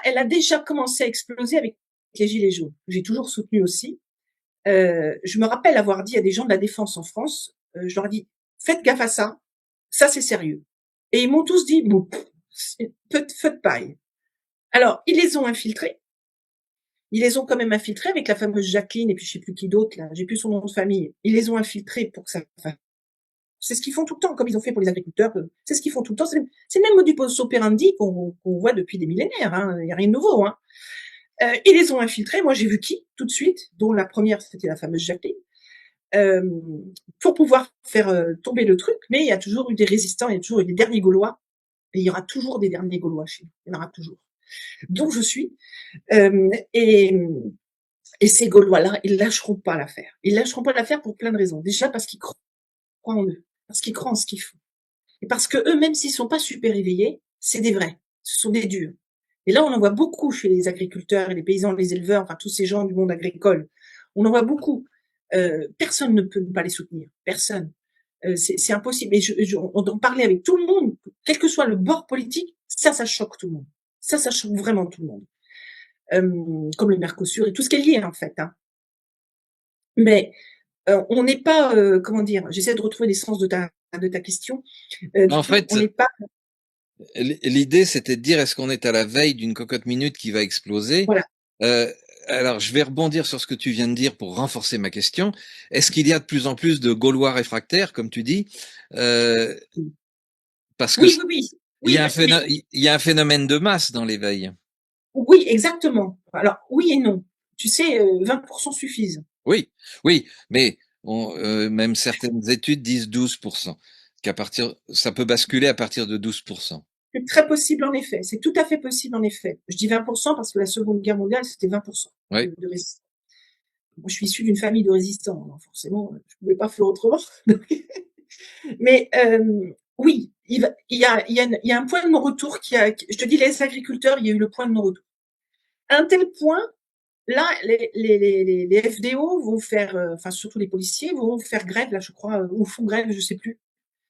elle a déjà commencé à exploser avec les Gilets jaunes. J'ai toujours soutenu aussi. Je me rappelle avoir dit à des gens de la défense en France, je leur ai dit, faites gaffe à ça c'est sérieux. Et ils m'ont tous dit, bon, feu de paille. Alors, ils les ont infiltrés. Ils les ont quand même infiltrés avec la fameuse Jacqueline et puis je sais plus qui d'autre, là, j'ai plus son nom de famille. Ils les ont infiltrés pour que ça. C'est ce qu'ils font tout le temps, comme ils ont fait pour les agriculteurs. C'est ce qu'ils font tout le temps. C'est le même modus operandi qu'on voit depuis des millénaires. Hein. Il n'y a rien de nouveau. Hein. Ils les ont infiltrés. Moi, j'ai vu qui tout de suite, dont la première, c'était la fameuse Jacqueline, euh, pour pouvoir faire tomber le truc. Mais il y a toujours eu des résistants, il y a toujours eu des derniers Gaulois. Et il y aura toujours des derniers Gaulois chez nous. Il y en aura toujours. Donc je suis. Euh, et, et ces Gaulois-là, ils lâcheront pas l'affaire. Ils lâcheront pas l'affaire pour plein de raisons. Déjà parce qu'ils croient en eux, parce qu'ils croient en ce qu'ils font. Et parce que eux, même s'ils sont pas super éveillés, c'est des vrais. Ce sont des durs. Et là, on en voit beaucoup chez les agriculteurs et les paysans, les éleveurs, enfin tous ces gens du monde agricole. On en voit beaucoup. Personne ne peut pas les soutenir. Personne. C'est impossible. Et on en parlait avec tout le monde, quel que soit le bord politique, ça choque tout le monde. Ça choque vraiment tout le monde. Comme le Mercosur et tout ce qui est lié en fait. Hein. Mais on n'est pas, comment dire, j'essaie de retrouver l'essence de ta question. En On fait, n'est pas, l'idée, c'était de dire, est-ce qu'on est à la veille d'une cocotte minute qui va exploser? voilà. Euh, alors, je vais rebondir sur ce que tu viens de dire pour renforcer ma question. Est-ce qu'il y a de plus en plus de Gaulois réfractaires, comme tu dis? Euh, parce que Oui, oui, oui, il y oui, a mais il y a un phénomène de masse dans l'éveil. oui, exactement. Alors oui et non. Tu sais, 20% suffisent. Oui, oui, mais même certaines études disent 12%, qu'à partir, ça peut basculer à partir de 12%. C'est très possible en effet. C'est tout à fait possible en effet. Je dis 20% parce que la Seconde Guerre mondiale, c'était 20% Oui. de résistants. Moi, je suis issue d'une famille de résistants, alors forcément, je pouvais pas faire autrement. Mais oui, il y a un point de non-retour je te dis, les agriculteurs, il y a eu le point de non-retour. À un tel point, là, les FDO vont faire, enfin surtout les policiers vont faire grève, là, je crois, ou font grève, je sais plus.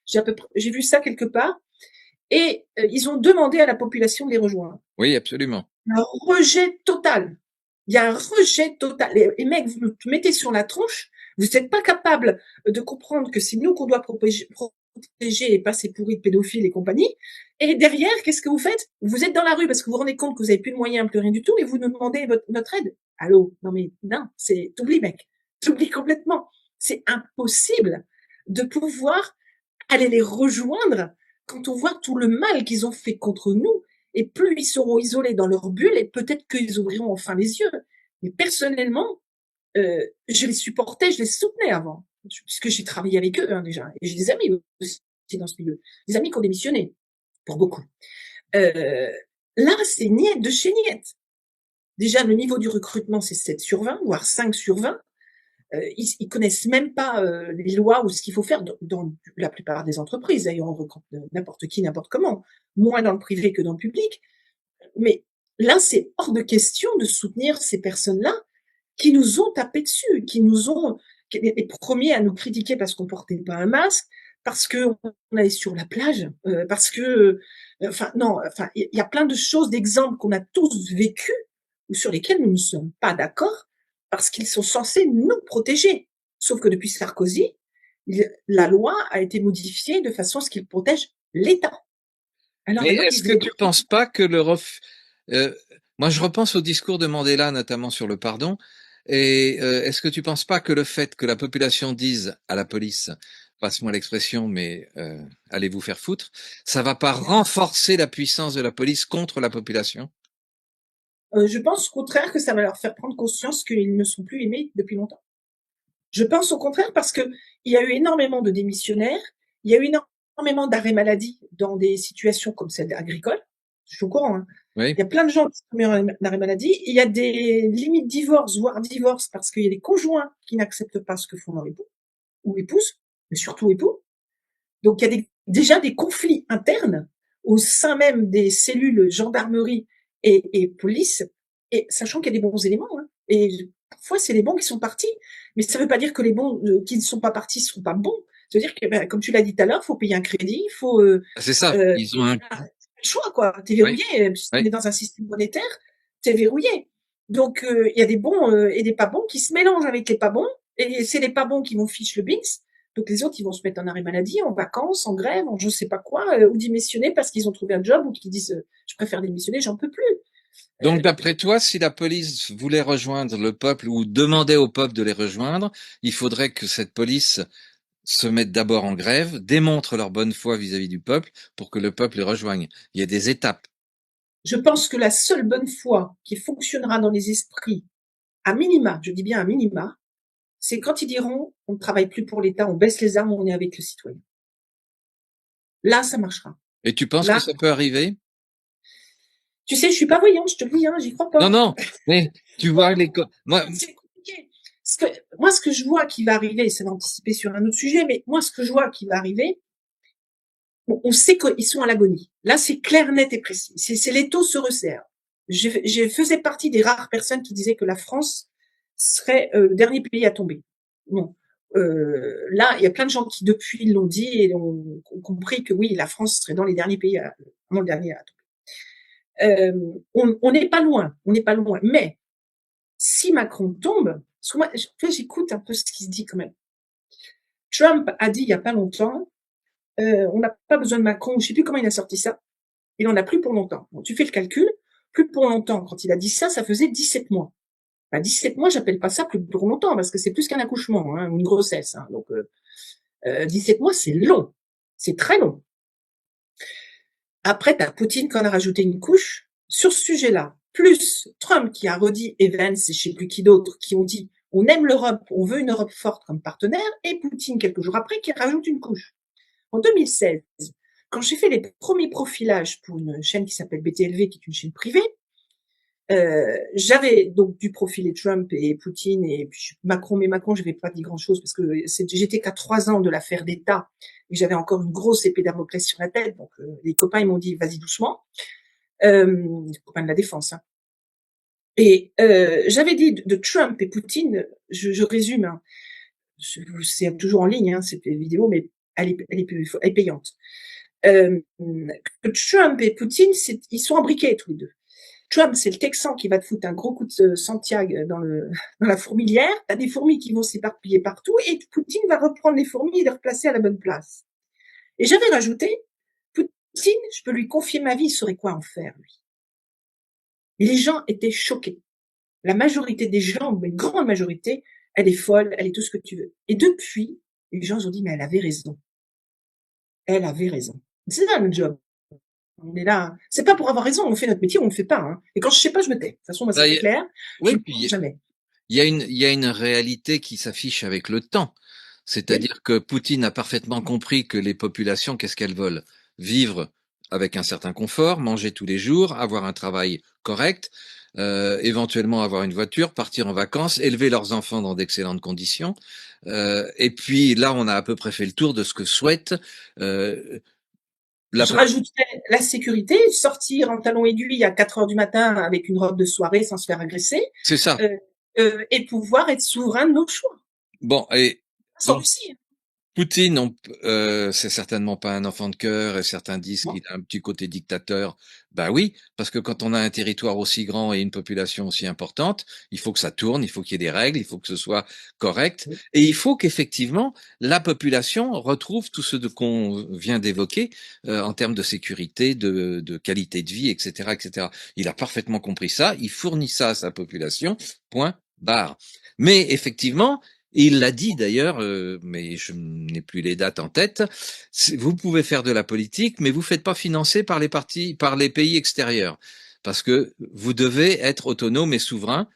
J'ai vu ça quelque part, et ils ont demandé à la population de les rejoindre. Oui, absolument. Un rejet total. Il y a un rejet total. Les mecs, vous nous mettez sur la tronche, vous n'êtes pas capable de comprendre que c'est nous qu'on doit protéger et pas ces pourris de pédophiles et compagnie. Et derrière, qu'est-ce que vous faites? Vous êtes dans la rue parce que vous vous rendez compte que vous n'avez plus de moyens, plus rien du tout, et vous nous demandez notre aide. Allô? Non mais non, t'oublies mec. T'oublies complètement. C'est impossible de pouvoir aller les rejoindre quand on voit tout le mal qu'ils ont fait contre nous. Et plus ils seront isolés dans leur bulle, et peut-être qu'ils ouvriront enfin les yeux. Mais personnellement, je les supportais, je les soutenais avant, puisque j'ai travaillé avec eux hein, déjà. Et j'ai des amis aussi dans ce milieu, des amis qui ont démissionné, pour beaucoup. Là, c'est niette de chez niette. Déjà, le niveau du recrutement, c'est 7 sur 20, voire 5 sur 20. Ils connaissent même pas les lois ou ce qu'il faut faire dans la plupart des entreprises. D'ailleurs, on recrute n'importe qui, n'importe comment, moins dans le privé que dans le public. Mais là, c'est hors de question de soutenir ces personnes-là qui nous ont tapé dessus, qui nous ont les premiers à nous critiquer parce qu'on portait pas un masque, parce que on allait sur la plage, parce que, enfin non, enfin il y a plein de choses, d'exemples qu'on a tous vécus ou sur lesquels nous ne sommes pas d'accord parce qu'ils sont censés nous protéger. Sauf que depuis Sarkozy, la loi a été modifiée de façon à ce qu'il protège l'État. Alors Mais maintenant, est-ce ils que veulent. tu penses pas que euh, moi je repense au discours de Mandela notamment sur le pardon, et est-ce que tu penses pas que le fait que la population dise à la police, passe-moi l'expression, mais allez vous faire foutre, ça va pas renforcer la puissance de la police contre la population? Je pense au contraire que ça va leur faire prendre conscience qu'ils ne sont plus aimés depuis longtemps. Je pense au contraire parce que il y a eu énormément de démissionnaires, il y a eu énormément d'arrêts maladie dans des situations comme celle agricole. Je suis au courant. Hein. Oui, Il y a plein de gens qui sont mis en arrêt maladie. Il y a des limites divorce, voire divorce, parce qu'il y a des conjoints qui n'acceptent pas ce que font leur époux ou épouse, mais surtout époux. Donc il y a déjà des conflits internes au sein même des cellules gendarmerie et police, et sachant qu'il y a des bons éléments. Hein. Et parfois, c'est les bons qui sont partis, mais ça ne veut pas dire que les bons qui ne sont pas partis ne sont pas bons. Ça veut dire que, ben, comme tu l'as dit tout à l'heure, il faut payer un crédit, il faut c'est ça. euh, Ils ont un, le choix, quoi. T'es Oui, verrouillé. On oui. est dans un système monétaire, t'es verrouillé. Donc, il y a des bons et des pas bons qui se mélangent avec les pas bons. Et c'est les pas bons qui vont fiche le bins. Donc, les autres, ils vont se mettre en arrêt maladie, en vacances, en grève, en je sais pas quoi, ou démissionner parce qu'ils ont trouvé un job ou qu'ils disent, je préfère démissionner, j'en peux plus. Donc, d'après toi, si la police voulait rejoindre le peuple ou demandait au peuple de les rejoindre, il faudrait que cette police se mette d'abord en grève, démontre leur bonne foi vis-à-vis du peuple pour que le peuple les rejoigne. Il y a des étapes. Je pense que la seule bonne foi qui fonctionnera dans les esprits, à minima, je dis bien à minima, c'est quand ils diront, on ne travaille plus pour l'État, on baisse les armes, on est avec le citoyen. Là, ça marchera. Et tu penses que Là, ça peut arriver? tu sais, je suis pas voyante, je te le dis, hein, j'y crois Non, pas. non, mais tu vois moi, C'est compliqué. Moi, ce que je vois qui va arriver, ça va anticiper sur un autre sujet, mais moi, ce que je vois qui va arriver, on sait qu'ils sont à l'agonie. Là, c'est clair, net et précis. C'est l'étau se resserre. Je faisais partie des rares personnes qui disaient que la France serait le dernier pays à tomber. Bon, là, il y a plein de gens qui depuis l'ont dit et ont compris que oui, la France serait dans les derniers pays, le dernier à tomber. On n'est pas loin, on n'est pas loin. Mais si Macron tombe, parce que moi, j'écoute un peu ce qui se dit quand même. Trump a dit il y a pas longtemps, on n'a pas besoin de Macron. Je sais plus comment il a sorti ça. Il en a plus pour longtemps. Bon, tu fais le calcul, plus pour longtemps. Quand il a dit ça, ça faisait 17 mois. 17 mois, j'appelle pas ça plus pour longtemps parce que c'est plus qu'un accouchement, hein, une grossesse. Hein. Donc 17 mois, c'est long, c'est très long. Après, t'as Poutine qui en a rajouté une couche sur ce sujet-là, plus Trump qui a redit, Evans et je sais plus qui d'autre, qui ont dit on aime l'Europe, on veut une Europe forte comme partenaire, et Poutine quelques jours après qui rajoute une couche. En 2016, quand j'ai fait les premiers profilages pour une chaîne qui s'appelle BTLV, qui est une chaîne privée, j'avais donc dû profiler Trump et Poutine et puis Macron, mais Macron, je n'avais pas dit grand-chose parce que j'étais qu'à 3 ans de l'affaire d'État et j'avais encore une grosse épée Damoclès sur la tête. Donc les copains ils m'ont dit vas-y doucement, les copains de la défense. Hein. Et j'avais dit de Trump et Poutine, je résume, hein, c'est toujours en ligne hein, cette vidéo, mais elle est payante. Que Trump et Poutine, ils sont imbriqués tous les deux. Trump, c'est le Texan qui va te foutre un gros coup de Santiago dans la fourmilière. T'as des fourmis qui vont s'éparpiller partout et Poutine va reprendre les fourmis et les replacer à la bonne place. Et j'avais rajouté, Poutine, je peux lui confier ma vie, il saurait quoi en faire, lui. Et les gens étaient choqués. La majorité des gens, une grande majorité, elle est folle, elle est tout ce que tu veux. Et depuis, les gens ont dit, mais elle avait raison. Elle avait raison. C'est ça le job. On est là. C'est pas pour avoir raison, on fait notre métier, on le fait pas. Hein. Et quand je sais pas, je me tais. De toute façon, moi, c'est très clair. Je oui, ne puis parle jamais. il y a une réalité qui s'affiche avec le temps. Oui. C'est-à-dire que Poutine a parfaitement compris que les populations, qu'est-ce qu'elles veulent? Vivre avec un certain confort, manger tous les jours, avoir un travail correct, éventuellement avoir une voiture, partir en vacances, élever leurs enfants dans d'excellentes conditions. Et puis là, on a à peu près fait le tour de ce que souhaite euh, la Je rajouterais la sécurité, sortir en talons aiguilles à 4 heures du matin avec une robe de soirée sans se faire agresser, C'est ça. euh, et pouvoir être souverain de nos choix. Bon, et Sans donc Russie. Poutine, c'est certainement pas un enfant de cœur et certains disent Bon. qu'il a un petit côté dictateur. Bah oui, parce que quand on a un territoire aussi grand et une population aussi importante, il faut que ça tourne, il faut qu'il y ait des règles, il faut que ce soit correct et il faut qu'effectivement la population retrouve tout ce qu'on vient d'évoquer en termes de sécurité, de qualité de vie, etc., etc. Il a parfaitement compris ça, il fournit ça à sa population. Point barre. Mais effectivement, et il l'a dit d'ailleurs, mais je n'ai plus les dates en tête. Vous pouvez faire de la politique, mais vous faites pas financer par les partis, par les pays extérieurs, parce que vous devez être autonome et souverain.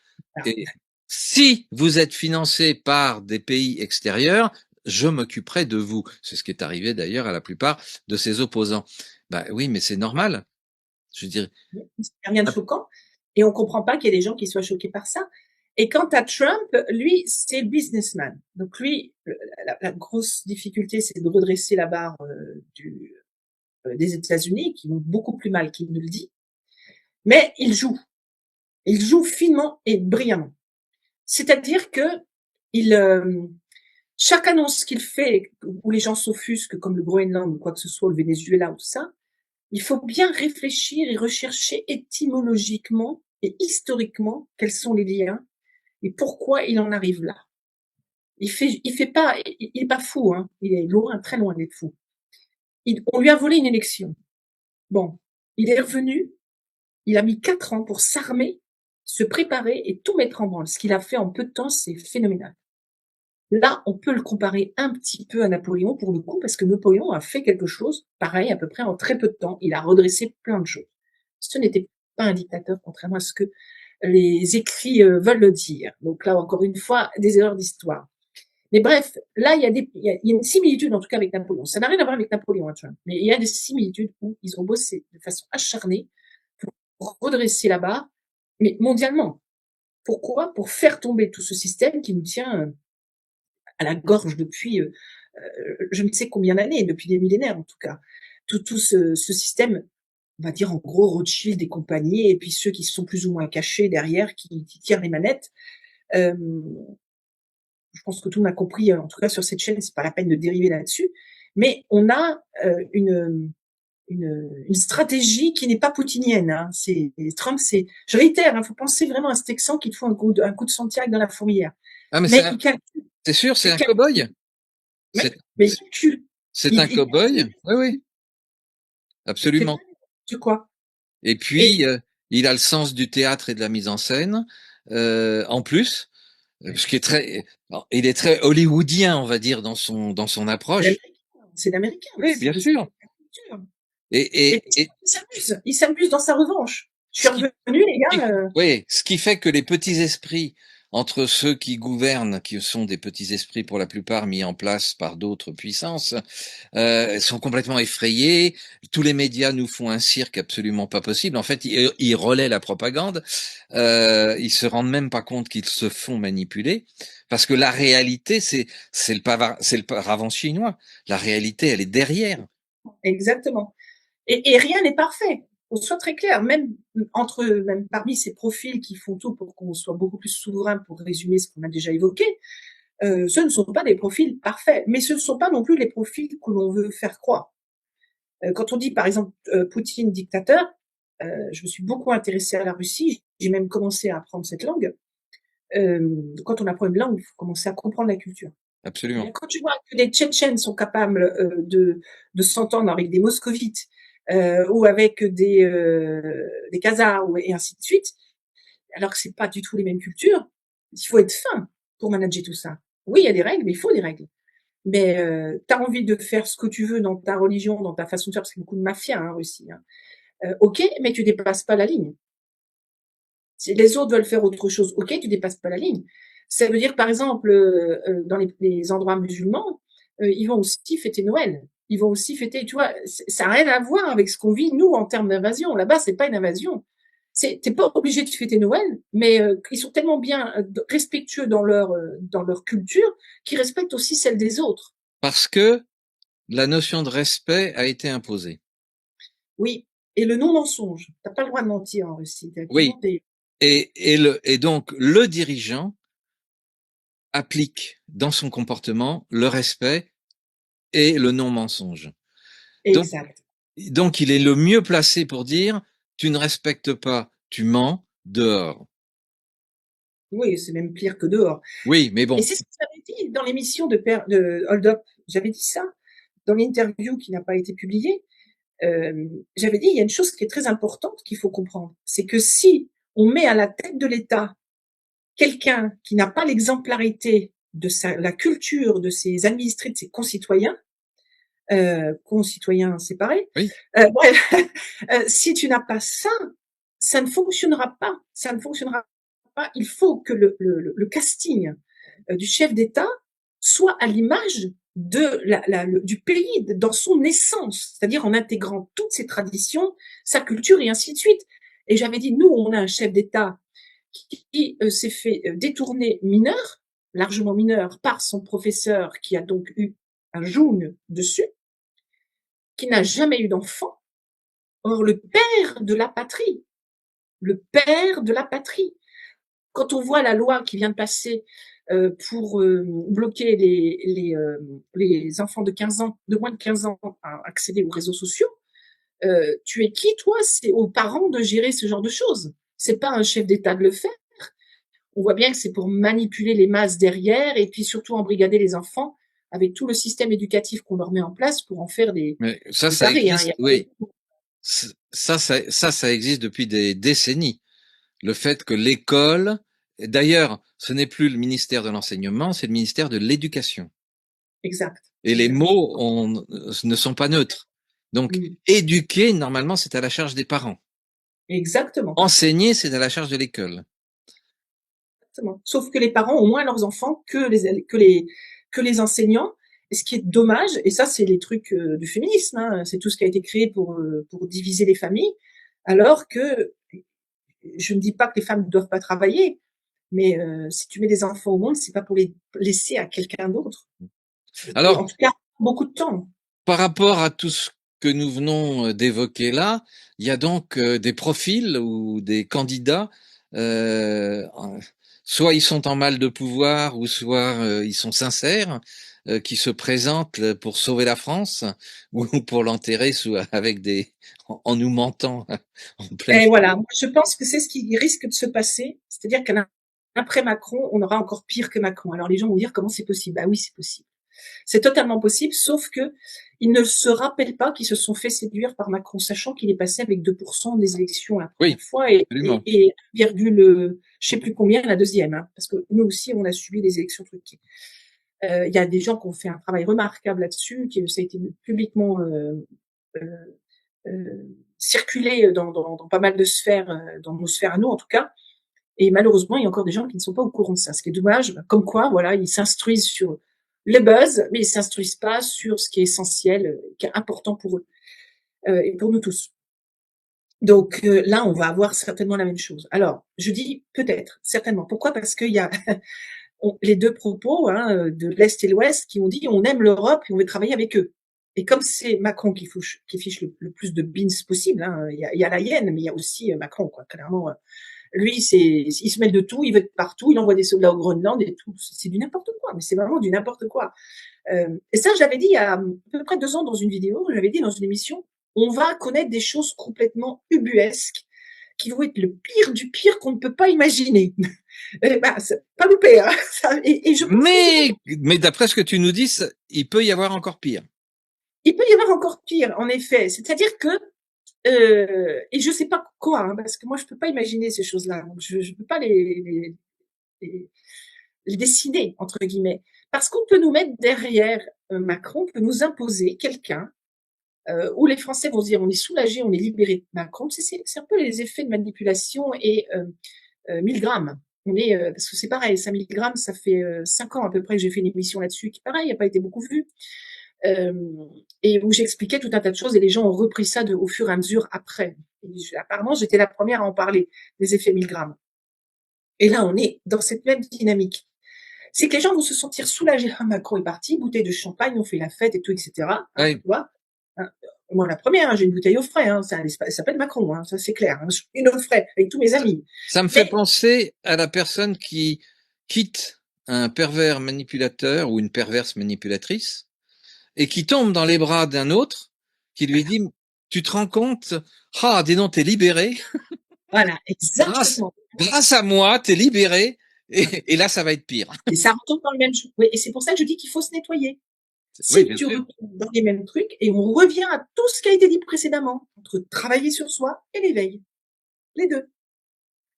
Et si vous êtes financé par des pays extérieurs, je m'occuperai de vous. C'est ce qui est arrivé d'ailleurs à la plupart de ses opposants. Bah oui, mais c'est normal. Je veux dire, Il n'y a rien de choquant. Et on ne comprend pas qu'il y ait des gens qui soient choqués par ça. Et quant à Trump, lui, c'est le businessman. Donc lui, la grosse difficulté, c'est de redresser la barre des États-Unis, qui vont beaucoup plus mal qu'il ne le dit. Mais il joue. Il joue finement et brillamment. C'est-à-dire que il, chaque annonce qu'il fait, où les gens s'offusquent, comme le Groenland ou quoi que ce soit, le Venezuela ou tout ça, Il faut bien réfléchir et rechercher étymologiquement et historiquement quels sont les liens et pourquoi il en arrive là. Il fait pas, il est pas fou, hein. Il est loin, très loin d'être fou. On lui a volé une élection. Bon, il est revenu, il a mis 4 ans pour s'armer, se préparer et tout mettre en branle. Ce qu'il a fait en peu de temps, c'est phénoménal. Là, on peut le comparer un petit peu à Napoléon pour le coup, parce que Napoléon a fait quelque chose pareil à peu près en très peu de temps. Il a redressé plein de choses. Ce n'était pas un dictateur, contrairement à ce que les écrits veulent le dire. Donc là, encore une fois, des erreurs d'histoire. Mais bref, là, il y a une similitude, en tout cas, avec Napoléon. Ça n'a rien à voir avec Napoléon, tu vois. Mais il y a des similitudes où ils ont bossé de façon acharnée pour redresser la barre, mais mondialement. Pourquoi? Pour faire tomber tout ce système qui nous tient à la gorge depuis je ne sais combien d'années, depuis des millénaires en tout cas. Tout ce système, on va dire en gros Rothschild et compagnie, et puis ceux qui sont plus ou moins cachés derrière, qui tirent les manettes. Euh, je pense que tout le monde a compris, en tout cas sur cette chaîne, c'est pas la peine de dériver là-dessus. Mais on a une stratégie qui n'est pas poutinienne. Hein. Trump, je réitère, il faut penser vraiment à ce Texan qui te faut un coup de Santiago dans la fourmilière. Ah, mais Mais il calcule, c'est sûr, c'est il un calcule, cow-boy. ouais, C'est, mais il calcule, c'est un il cow-boy. calcule, Oui, oui, il fait absolument. pas de quoi. Et Et puis, il a le sens du théâtre et de la mise en scène, en plus, ce qui est très, il est très hollywoodien, on va dire, dans son approche. c'est l'américain, Oui, c'est bien de sûr. la culture. Et Et il s'amuse dans sa revanche. Je suis ce qui, revenu, les gars. oui, ce qui fait que les petits esprits, entre ceux qui gouvernent, qui sont des petits esprits pour la plupart mis en place par d'autres puissances, sont complètement effrayés. Tous les médias nous font un cirque absolument pas possible. En fait, ils relaient la propagande. Ils se rendent même pas compte qu'ils se font manipuler, parce que la réalité, c'est le paravent chinois. La réalité, elle est derrière. Exactement. Et rien n'est parfait. On soit très clair, même parmi ces profils qui font tout pour qu'on soit beaucoup plus souverain, pour résumer ce qu'on a déjà évoqué, ce ne sont pas des profils parfaits, mais ce ne sont pas non plus les profils que l'on veut faire croire. Quand on dit par exemple Poutine dictateur, je me suis beaucoup intéressée à la Russie, j'ai même commencé à apprendre cette langue. Quand on apprend une langue, il faut commencer à comprendre la culture. Absolument. Quand tu vois que des Tchétchènes sont capables de s'entendre avec des Moscovites ou avec des Khazars et ainsi de suite, alors que c'est pas du tout les mêmes cultures, il faut être fin pour manager tout ça. Oui, il y a des règles, mais il faut des règles. Mais tu as envie de faire ce que tu veux dans ta religion, dans ta façon de faire, parce qu'il y a beaucoup de mafia en Russie. Hein. Ok, mais tu dépasses pas la ligne. Si les autres veulent faire autre chose, ok, tu dépasses pas la ligne. Ça veut dire, par exemple, dans les endroits musulmans, ils vont aussi fêter Noël. Ils vont aussi fêter, tu vois, ça n'a rien à voir avec ce qu'on vit, nous, en termes d'invasion. Là-bas, c'est pas une invasion. T'es pas obligé de fêter Noël, mais ils sont tellement bien respectueux dans leur culture qu'ils respectent aussi celle des autres. Parce que la notion de respect a été imposée. Oui. Et le non-mensonge. T'as pas le droit de mentir en Russie. Oui. Effectivement, Et donc, le dirigeant applique dans son comportement le respect et le non-mensonge. Donc, exact. donc, il est le mieux placé pour dire, tu ne respectes pas, tu mens, dehors. Oui, c'est même pire que dehors. Oui, mais Et bon, c'est ce que j'avais dit dans l'émission de Hold Up. J'avais dit ça dans l'interview qui n'a pas été publiée. J'avais dit, il y a une chose qui est très importante qu'il faut comprendre. C'est que si on met à la tête de l'État quelqu'un qui n'a pas l'exemplarité de la culture de ses administrés, de ses concitoyens, concitoyens séparés, oui, bref, si tu n'as pas ça, ça ne fonctionnera pas. Ça ne fonctionnera pas. Il faut que le casting du chef d'État soit à l'image du pays dans son essence, c'est-à-dire en intégrant toutes ses traditions, sa culture et ainsi de suite. Et j'avais dit, nous, on a un chef d'État qui s'est fait détourner mineur, largement mineur, par son professeur qui a donc eu un joug dessus, qui n'a jamais eu d'enfant. Or, le père de la patrie, le père de la patrie, quand on voit la loi qui vient de passer pour bloquer les enfants de 15 ans, de moins de 15 ans à accéder aux réseaux sociaux, Tu es qui, toi? C'est aux parents de gérer ce genre de choses. C'est pas un chef d'État de le faire. On voit bien que c'est pour manipuler les masses derrière et puis surtout embrigader les enfants avec tout le système éducatif qu'on leur met en place pour en faire Mais ça, des ça tarés. Hein. Il y existe, a oui. Ça existe depuis des décennies. Le fait que l'école, d'ailleurs, ce n'est plus le ministère de l'enseignement, c'est le ministère de l'éducation. Exact. Et les Exact. mots ne sont pas neutres. Donc, Mm. éduquer, normalement, c'est à la charge des parents. Exactement. Enseigner, c'est à la charge de l'école. Exactement. Sauf que les parents ont moins leurs enfants que les enseignants. Et ce qui est dommage, et ça c'est les trucs du féminisme, hein, c'est tout ce qui a été créé pour diviser les familles, alors que je ne dis pas que les femmes ne doivent pas travailler, mais si tu mets des enfants au monde, c'est pas pour les laisser à quelqu'un d'autre. Et en Alors, tout cas, beaucoup de temps. par rapport à tout ce que nous venons d'évoquer là, il y a donc des profils ou des candidats, euh, soit ils sont en mal de pouvoir, ou soit ils sont sincères, qui se présentent pour sauver la France, ou pour l'enterrer avec en nous mentant en pleine. Et voilà, moi, je pense que c'est ce qui risque de se passer, c'est-à-dire qu'après Macron, on aura encore pire que Macron. Alors les gens vont dire comment c'est possible. Bah oui, c'est possible. C'est totalement possible, sauf que ils ne se rappellent pas qu'ils se sont fait séduire par Macron, sachant qu'il est passé avec 2% des élections la première Oui, fois et, absolument. et, et je sais plus combien la deuxième, hein, parce que nous aussi on a subi des élections truquées. Il y a des gens qui ont fait un travail remarquable là-dessus, qui ça a été publiquement euh, circulé dans pas mal de sphères, dans nos sphères à nous en tout cas. Et malheureusement, il y a encore des gens qui ne sont pas au courant de ça, ce qui est dommage. Comme quoi, voilà, ils s'instruisent sur le buzz, mais ils s'instruisent pas sur ce qui est essentiel, qui est important pour eux et pour nous tous. Donc là, on va avoir certainement la même chose. Alors, je dis peut-être, certainement. Pourquoi? Parce qu'il y a les deux propos hein, de l'Est et l'Ouest qui ont dit on aime l'Europe et on veut travailler avec eux. Et comme c'est Macron qui fiche le plus de bins possible, hein, il y a la hyène, mais il y a aussi Macron, quoi. Clairement, lui, il se mêle de tout, il veut être partout, il envoie des soldats au Groenland et tout. C'est du n'importe quoi, mais c'est vraiment du n'importe quoi. Et ça, j'avais dit il y a à peu près 2 ans dans une vidéo, j'avais dit dans une émission, on va connaître des choses complètement ubuesques qui vont être le pire du pire qu'on ne peut pas imaginer. Et bah, c'est pas loupé, hein. Et je pense que Mais d'après ce que tu nous dis, il peut y avoir encore pire. il peut y avoir encore pire, en effet. C'est-à-dire que et je sais pas quoi, hein, parce que moi je peux pas imaginer ces choses-là. Donc je peux pas les, les dessiner entre guillemets, parce qu'on peut nous mettre derrière Macron, peut nous imposer quelqu'un où les Français vont se dire on est soulagé, on est libéré de Macron. C'est un peu les effets de manipulation et 1000 grammes. On est parce que c'est pareil, 5000 grammes, ça fait 5 ans à peu près que j'ai fait une émission là-dessus qui pareil, n'a pas été beaucoup vue. Euh, et où j'expliquais tout un tas de choses et les gens ont repris ça au fur et à mesure après. Apparemment, j'étais la première à en parler des effets 1000 grammes. Et là, on est dans cette même dynamique. C'est que les gens vont se sentir soulagés. Ah, Macron est parti, bouteille de champagne, on fait la fête et tout, etc. Hein, Oui. tu vois hein, moi, la première, hein, j'ai une bouteille au frais. Hein, ça s'appelle Macron, hein, ça c'est clair. Hein, une au frais avec tous mes amis. Ça me fait Mais penser à la personne qui quitte un pervers manipulateur ou une perverse manipulatrice et qui tombe dans les bras d'un autre qui lui dit, tu te rends compte, ah, dis donc, t'es libéré, voilà, grâce, exactement. grâce à moi, t'es libéré, et là, ça va être pire. Et ça retombe dans le même jeu. Oui, et c'est pour ça que je dis qu'il faut se nettoyer. Oui, Si bien tu sûr. retombes dans les mêmes trucs, et on revient à tout ce qui a été dit précédemment, entre travailler sur soi et l'éveil. Les deux.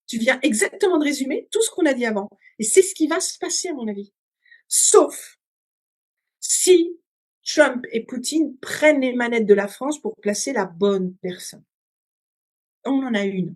Tu viens exactement de résumer tout ce qu'on a dit avant. Et c'est ce qui va se passer, à mon avis. Sauf si Trump et Poutine prennent les manettes de la France pour placer la bonne personne. On en a une.